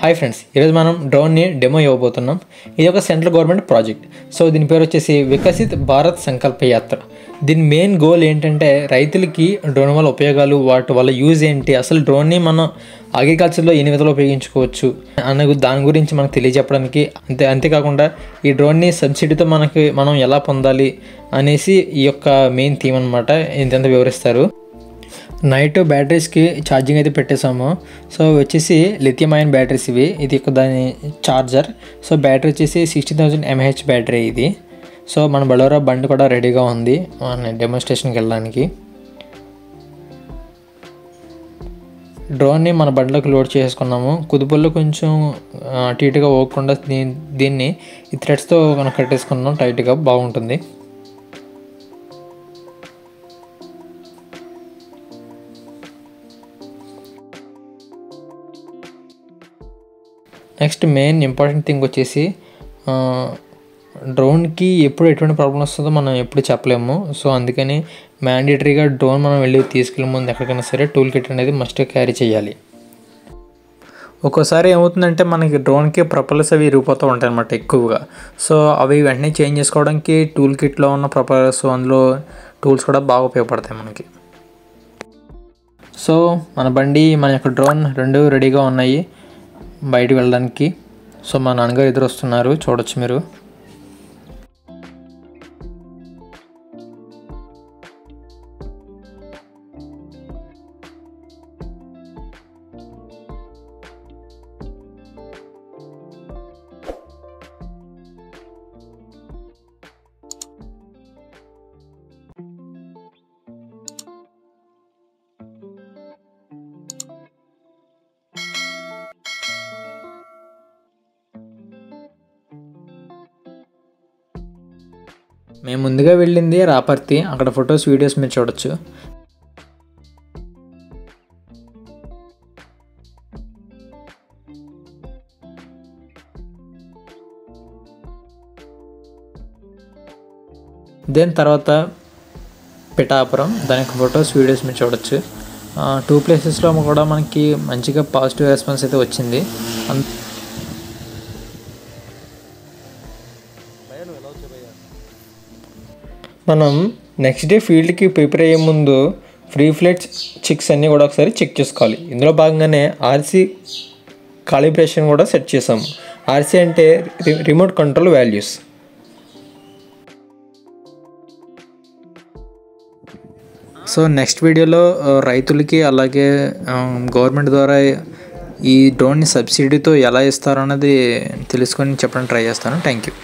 Hi friends, ఈరోజు మనం డ్రోన్ని demo ఇవ్వబోతున్నాం. ఇది ఒక సెంట్రల్ గవర్నమెంట్ ప్రాజెక్ట్. సో దీని పేరు వచ్చేసి వికసిత్ భారత్ సంకల్ప యాత్ర. దీని మెయిన్ గోల్ ఏంటంటే రైతులకి డ్రోన్ వల్ల ఉపయోగాలు, వాటి వల్ల యూజ్ ఏంటి, అసలు డ్రోన్ని మనం అగ్రికల్చర్లో ఎన్ని విధాలు ఉపయోగించుకోవచ్చు అన్న దాని గురించి మనకు తెలియజెప్పడానికి, అంతేకాకుండా ఈ డ్రోన్ని సబ్సిడీతో మనం ఎలా పొందాలి అనేసి ఈ యొక్క మెయిన్ థీమ్ అనమాట. ఇంతంతా వివరిస్తారు. నైట్ బ్యాటరీస్కి ఛార్జింగ్ అయితే పెట్టేసాము. సో వచ్చేసి లిథియం అయన్ బ్యాటరీస్ ఇవి. ఇది దాని ఛార్జర్. సో బ్యాటరీ వచ్చేసి 60,000 mAh బ్యాటరీ ఇది. సో మన బలోరా బండి కూడా రెడీగా ఉంది మన డెమోన్స్ట్రేషన్కి వెళ్ళడానికి. డ్రోన్ని మన బండిలోకి లోడ్ చేసుకున్నాము. కుదుపుల్లో కొంచెం అటు ఇటుగా పోకుండా దీన్ని ఈ థ్రెడ్స్తో మనం కట్టేసుకున్నాం. టైట్గా బాగుంటుంది. నెక్స్ట్ మెయిన్ ఇంపార్టెంట్ థింగ్ వచ్చేసి డ్రోన్కి ఎప్పుడు ఎటువంటి ప్రాబ్లం వస్తుందో మనం ఎప్పుడు చెప్పలేము. సో అందుకని మ్యాండేటరీగా డ్రోన్ మనం వెళ్ళి తీసుకెళ్ళే ముందు ఎక్కడికైనా సరే టూల్ కిట్ అనేది మస్ట్ క్యారీ చేయాలి. ఒక్కోసారి ఏమవుతుందంటే మనకి డ్రోన్కి ప్రొపెల్లర్స్ అవి ఇరిగిపోతూ ఉంటాయి అన్నమాట ఎక్కువగా. సో అవి వెంటనే చేంజ్ చేసుకోవడానికి టూల్ కిట్లో ఉన్న ప్రొపెల్లర్స్, అందులో టూల్స్ కూడా బాగా ఉపయోగపడతాయి మనకి. సో మన బండి, మన యొక్క డ్రోన్ రెండు రెడీగా ఉన్నాయి బయటికి వెళ్ళడానికి. సో మా నాన్నగారు ఎదురు వస్తున్నారు, చూడొచ్చు మీరు. మేము ముందుగా వెళ్ళింది రాపర్తి. అక్కడ ఫొటోస్, వీడియోస్ మీరు చూడొచ్చు. దెన్ తర్వాత పిఠాపురం, దానికి ఫొటోస్, వీడియోస్ మీరు చూడొచ్చు. 2 ప్లేసెస్లో కూడా మనకి మంచిగా పాజిటివ్ రెస్పాన్స్ అయితే వచ్చింది. మనం నెక్స్ట్ డే ఫీల్డ్కి ప్రిపేర్ అయ్యే ముందు ఫ్రీ ఫ్లైట్ చెక్స్ అన్నీ కూడా ఒకసారి చెక్ చేసుకోవాలి. ఇందులో భాగంగానే ఆర్సీ కాలిబ్రేషన్ కూడా సెట్ చేసాము. ఆర్సీ అంటే remote control values. So next వీడియోలో రైతులకి అలాగే గవర్నమెంట్ ద్వారా ఈ డ్రోన్ని సబ్సిడీతో ఎలా ఇస్తారో అన్నది తెలుసుకొని చెప్పడానికి ట్రై చేస్తాను. Thank you.